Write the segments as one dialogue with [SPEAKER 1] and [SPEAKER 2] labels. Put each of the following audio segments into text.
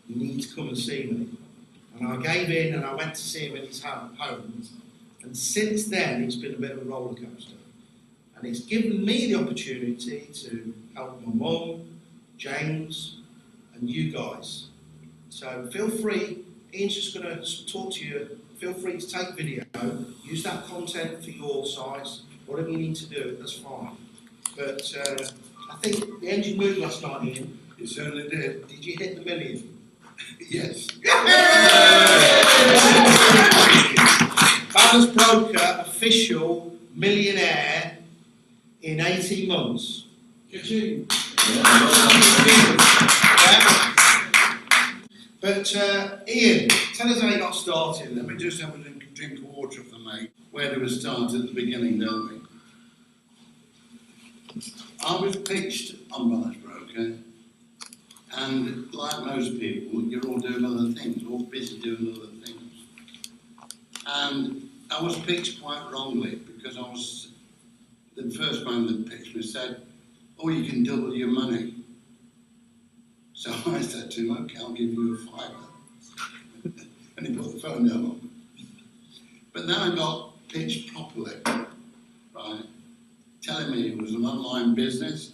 [SPEAKER 1] you need to come and see me. And I gave in and I went to see him in his home. And since then, it's been a bit of a roller coaster. And it's given me the opportunity to help my mum, James, and you guys. So feel free, Ian's just going to talk to you. Feel free to take video, use that content for your size, whatever you need to do, that's fine. But I think the engine moved last night, Ian.
[SPEAKER 2] It certainly did.
[SPEAKER 1] Did you hit the million?
[SPEAKER 2] Yes.
[SPEAKER 1] BannersBroker official millionaire in 18 months.
[SPEAKER 2] Yeah.
[SPEAKER 1] But Ian, tell us how you got started.
[SPEAKER 2] Let me just have a drink of water for me. Where do we start at the beginning, don't we? I was pitched on BannersBroker, and like most people, you're all doing other things, all busy doing other things. And I was pitched quite wrongly, because the first man that pitched me said, "Oh, you can double your money." So I said to him, "Okay, I'll give you a £5." And he put the phone down on me. But then I got pitched properly, right? Telling me it was an online business.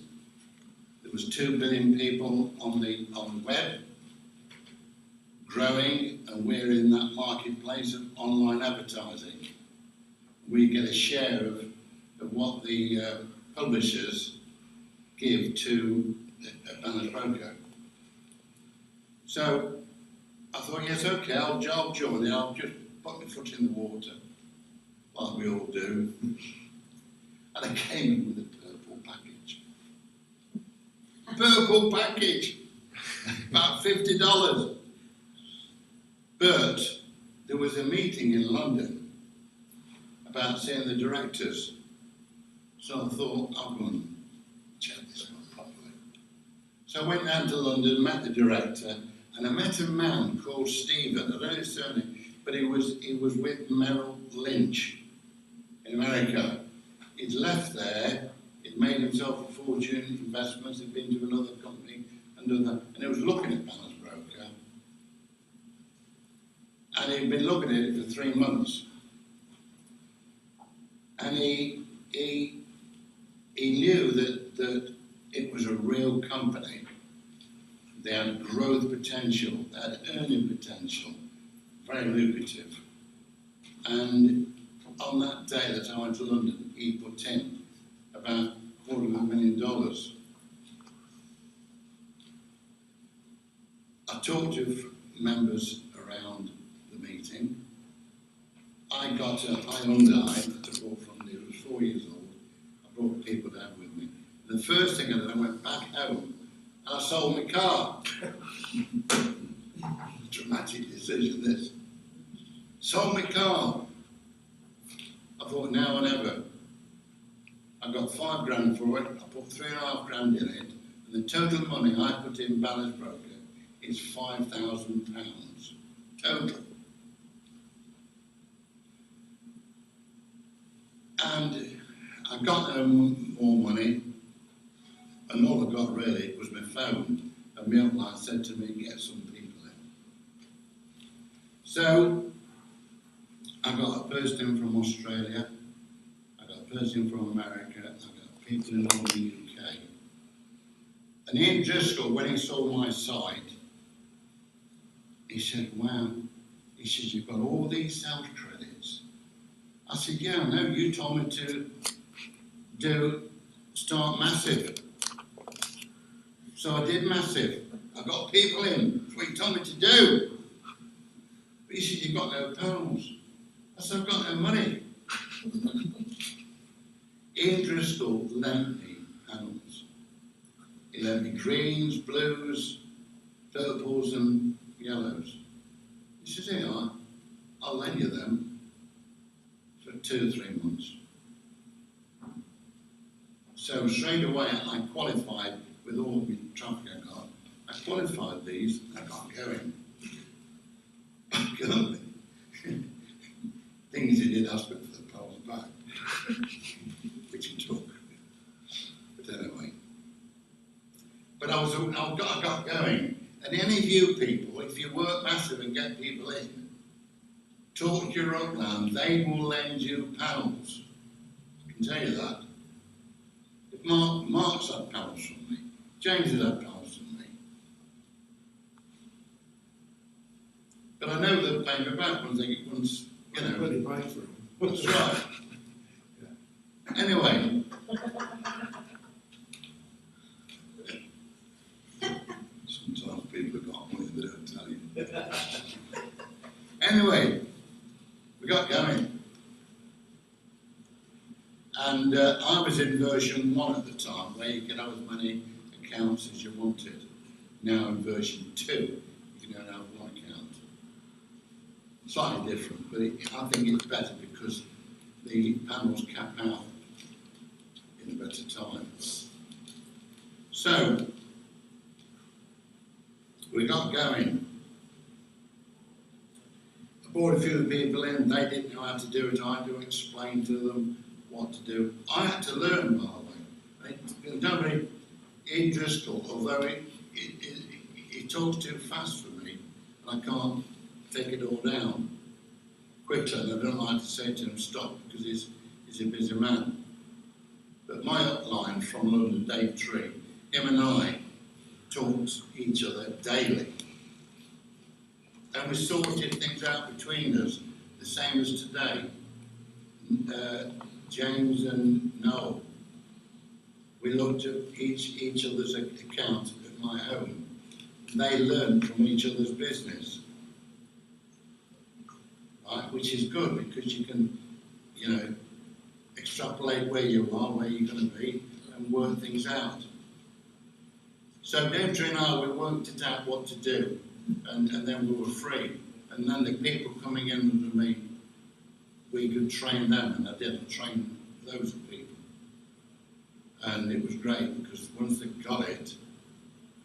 [SPEAKER 2] There was 2 billion people on the web, growing, and we're in that marketplace of online advertising. We get a share of what the publishers give to BannersBroker. So I thought, yes, okay, I'll join it. I'll just put my foot in the water, like we all do. And I came in with a purple package. Purple package, about $50. But there was a meeting in London about seeing the directors. So I thought, I'll go and check this one properly. So I went down to London, met the director, and I met a man called Stephen. I don't know his surname, but he was with Merrill Lynch in America. He'd left there, he'd made himself a fortune in investments, he'd been to another company and done that, and he was looking at BannersBroker. And he'd been looking at it for 3 months. And he knew that it was a real company. They had growth potential, they had earning potential, very lucrative. And on that day that I went to London, he put in about $250,000. I talked to members around the meeting. I got a Hyundai that I bought from me. It was 4 years old. I brought people down with me. The first thing I did, I went back home and I sold my car. Dramatic decision, this. Sold my car. I thought, now or never. I got £5,000 for it. I put £3,500 in it, and the total money I put in BannersBroker is £5,000 total. And I got no more money, and all I got really was my phone. And my upline said to me, "Get some people in." So I got a person from Australia, I got a person from America, I got people in all the UK. And Ian Driscoll, when he saw my site, he said, "Wow," he says, "you've got all these sales credits." I said, "Yeah, I know, you told me to start massive." So I did massive. I got people in, that's what you told me to do. But he said, "You've got no pounds." I said, "I've got no money." Ian Driscoll lent me pounds. He lent me greens, blues, purples and yellows. He says, "Here, I'll lend you them for 2 or 3 months." So straight away I qualified with all the traffic I got. I qualified these, I got going. Things he did ask me for the poles back, which he took. But anyway. But I got going, and And any of you people, if you work massive and get people in, talk to your upline, they will lend you panels. I can tell you that. If Mark's had panels from me, James has had panels from me. But I know they'll pay me back once, you know.
[SPEAKER 1] Really pray for him.
[SPEAKER 2] That's right. Anyway. Sometimes people have got money they don't tell you. Anyway, we got going. And I was in version 1 at the time, where you could have as many accounts as you wanted. Now in version 2, you can only have 1 account. Slightly different, but I think it's better because the panels cap out in a better time. So, we got going. I brought a few people in, they didn't know how to do it, I had to explain to them what to do. I had to learn, by the way. Nobody, Ian Driscoll, although he talks too fast for me, and I can't take it all down quickly, and I don't like to say to him stop because he's a busy man. But my upline from London, Dave Tree, him and I talked to each other daily. And we sorted things out between us, the same as today. James and Noel, we looked at each other's account at my home. They learned from each other's business. Right, which is good because you can, you know, extrapolate where you are, where you're going to be, and work things out. So Dave and I, we worked it out what to do, and then we were free. And then the people coming in under me, we could train them, and I did train those people. And it was great because once they got it,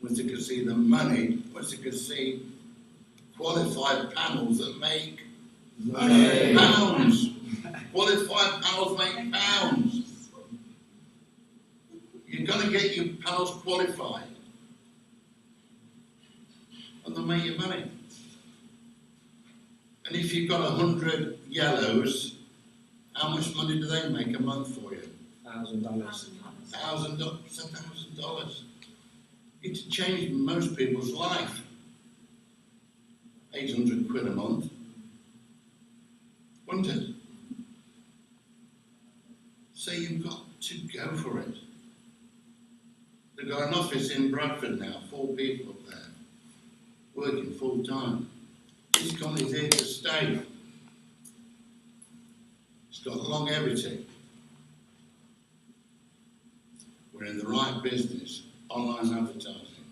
[SPEAKER 2] once they could see the money, once they could see qualified panels that make pounds. Qualified panels make pounds. You've got to get your panels qualified. And they'll make you money. And if you've got 100 yellows, how much money do they make a month for you?
[SPEAKER 1] $1,000.
[SPEAKER 2] $1,000. It's changed most people's life. 800 quid a month. Wouldn't it? So you've got to go for it. They've got an office in Bradford now, 4 people up there, working full time. This company's here to stay. It's got longevity. We're in the right business, online advertising.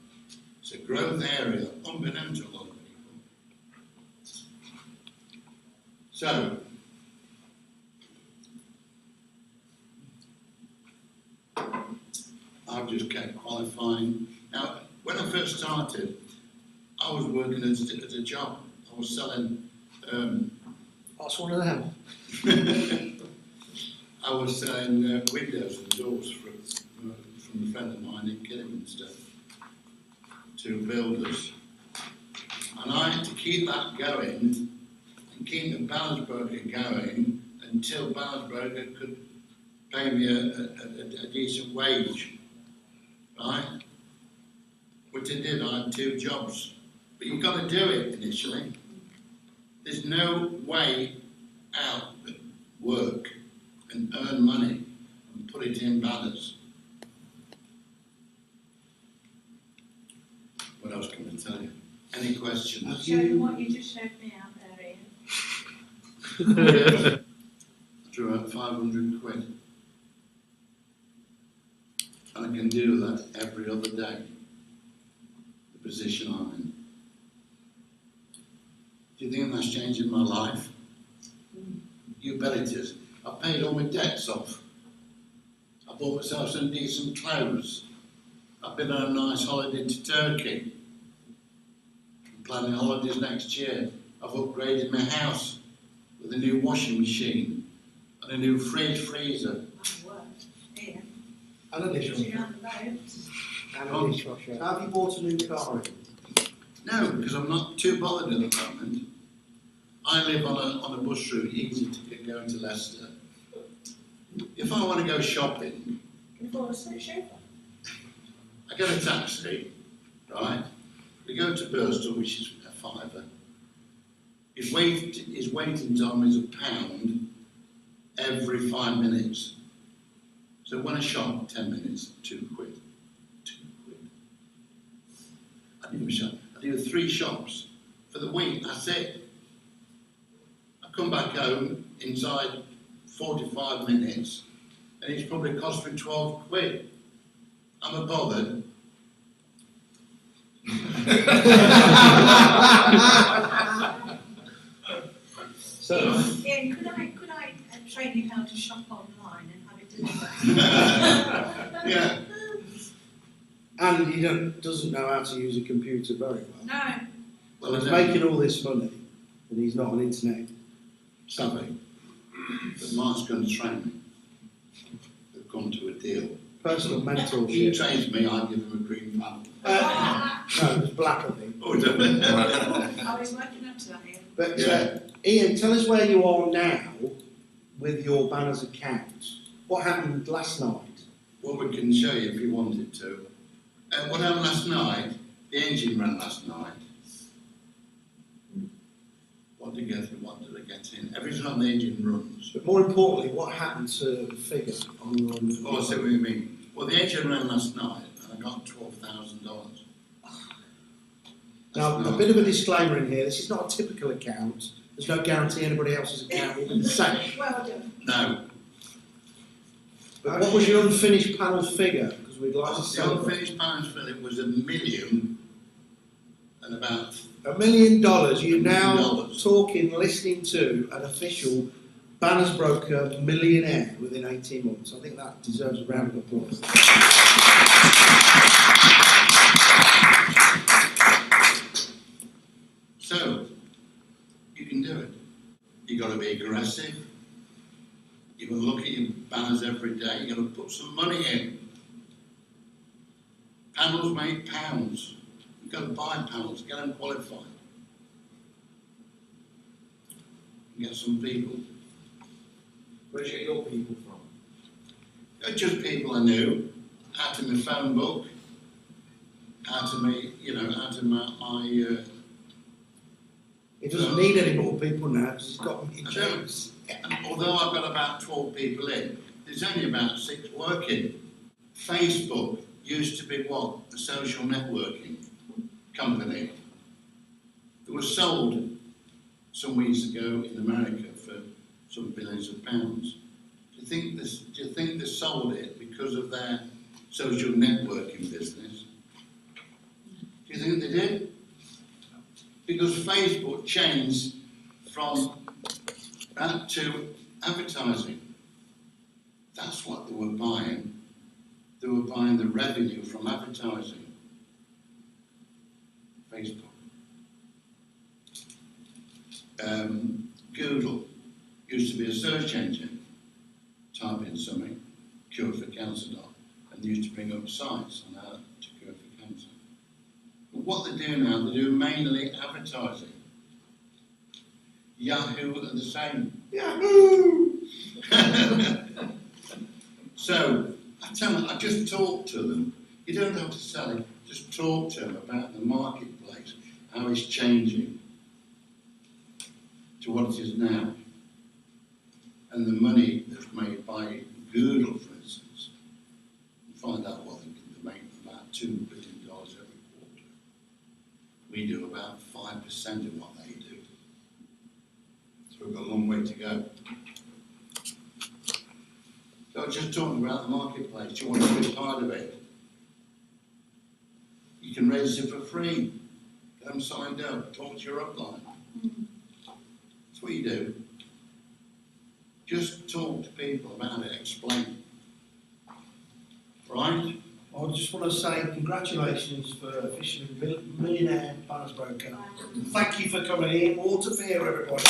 [SPEAKER 2] It's a growth area, unbeknownst to a lot of people. So, I've just kept qualifying. Now, when I first started, I was working as a job. I was selling.
[SPEAKER 1] That's one of them.
[SPEAKER 2] I was selling windows and doors from a friend of mine in Kidderminster to builders. And I had to keep that going and keep the BannersBroker going until BannersBroker could pay me a decent wage. Right? Which I did, I had 2 jobs. But you've got to do it initially. There's no way out but work and earn money and put it in banners. What else can I tell you? Any questions?
[SPEAKER 3] Show them what you just showed me out there, Ian.
[SPEAKER 2] I drew out 500 quid. And I can do that every other day. The position I'm in. Do you think that's changing my life? You bet it is. I paid all my debts off. I bought myself some decent clothes. I've been on a nice holiday to Turkey. I'm planning holidays next year. I've upgraded my house with a new washing machine and a new freezer.
[SPEAKER 3] My word, Ian.
[SPEAKER 1] And a dishwasher.
[SPEAKER 3] Putting out the boat.
[SPEAKER 1] And a dishwasher. Have you bought a new car?
[SPEAKER 2] No, because I'm not too bothered at the moment. I live on a bus route easy to get going to Leicester. If I want to go shopping,
[SPEAKER 3] Can you fall asleep, chauffeur?
[SPEAKER 2] I get a taxi, right? We go to Burstall, which is a £5. His waiting time is £1 every 5 minutes. So when I shop, 10 minutes, £2. £2. I do 3 shops for the week, that's it. I come back home inside 45 minutes and it's probably cost me £12. I'm a bothered.
[SPEAKER 1] So,
[SPEAKER 3] Ian, could I train you how to shop online and have it delivered?
[SPEAKER 2] Yeah.
[SPEAKER 1] and he doesn't know how to use a computer very well.
[SPEAKER 3] No.
[SPEAKER 2] Well,
[SPEAKER 1] He's
[SPEAKER 2] I don't.
[SPEAKER 1] making all this money, and he's not on internet savvy.
[SPEAKER 2] But Mark's going to train me. We've come to a deal.
[SPEAKER 1] Personal
[SPEAKER 2] He
[SPEAKER 1] mentorship.
[SPEAKER 2] trains me, I give him a green panel.
[SPEAKER 1] No, it's black, I think.
[SPEAKER 2] Oh, don't we?
[SPEAKER 3] I was working up to that, Ian.
[SPEAKER 1] But
[SPEAKER 2] Yeah.
[SPEAKER 1] Ian, tell us where you are now with your Banners account. What happened last night?
[SPEAKER 2] Well, we can show you if you wanted to. What happened last night, the engine ran last night. What did I get in? Every time the engine runs.
[SPEAKER 1] But more importantly, what happened to the figure on your?
[SPEAKER 2] Oh, I see what you mean. Well, the engine ran last night and I got $12,000.
[SPEAKER 1] Now, a bit of a disclaimer in here. This is not a typical account. There's no guarantee anybody else's account will be the same.
[SPEAKER 3] Well done.
[SPEAKER 2] No.
[SPEAKER 1] But what was your unfinished panel figure? Because we'd like to
[SPEAKER 2] The
[SPEAKER 1] sell
[SPEAKER 2] unfinished balance for it was $1 million and about
[SPEAKER 1] $1 million. You're now
[SPEAKER 2] $1 million.
[SPEAKER 1] talking, listening to an official BannersBroker Millionaire within 18 months. I think that deserves a round of applause.
[SPEAKER 2] So, you can do it. You've got to be aggressive. You've got to look at your banners every day. You've got to put some money in. Panels make pounds. You've got to buy panels, get them qualified. Get some people.
[SPEAKER 1] Where'd you get your people from?
[SPEAKER 2] They're just people I knew, out of my phone book, out of my, out of my
[SPEAKER 1] He doesn't need any more people now because he's got
[SPEAKER 2] I
[SPEAKER 1] jokes.
[SPEAKER 2] although I've got about 12 people in, there's only about 6 working. Facebook used to be what? A social networking company. It was sold some weeks ago in America for some billions of pounds. Do you think they sold it because of their social networking business? Do you think they did? Because Facebook changed from that to advertising. That's what they were buying. They were buying the revenue from advertising. Facebook. Google used to be a search engine. Type in something, cure for cancer, and they used to bring up sites on how to cure for cancer. But what they do now, they do mainly advertising. Yahoo are the same.
[SPEAKER 1] Yahoo!
[SPEAKER 2] So, I just talk to them. You don't have to sell it, just talk to them about the marketplace, how it's changing to what it is now. And the money that's made by Google, for instance. Find out what they make about $2 billion every quarter. We do about 5% of what they do. So we've got a long way to go. So I was just talking about the marketplace. Do you want to be part of it? You can register for free. Get them signed up. Talk to your upline. That's what you do. Just talk to people about it. Explain. Right?
[SPEAKER 1] I just want to say congratulations for officially Millionaire BannersBroker. Thank you for coming in. More to fear, everybody.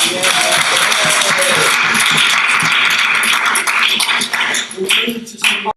[SPEAKER 1] Yeah.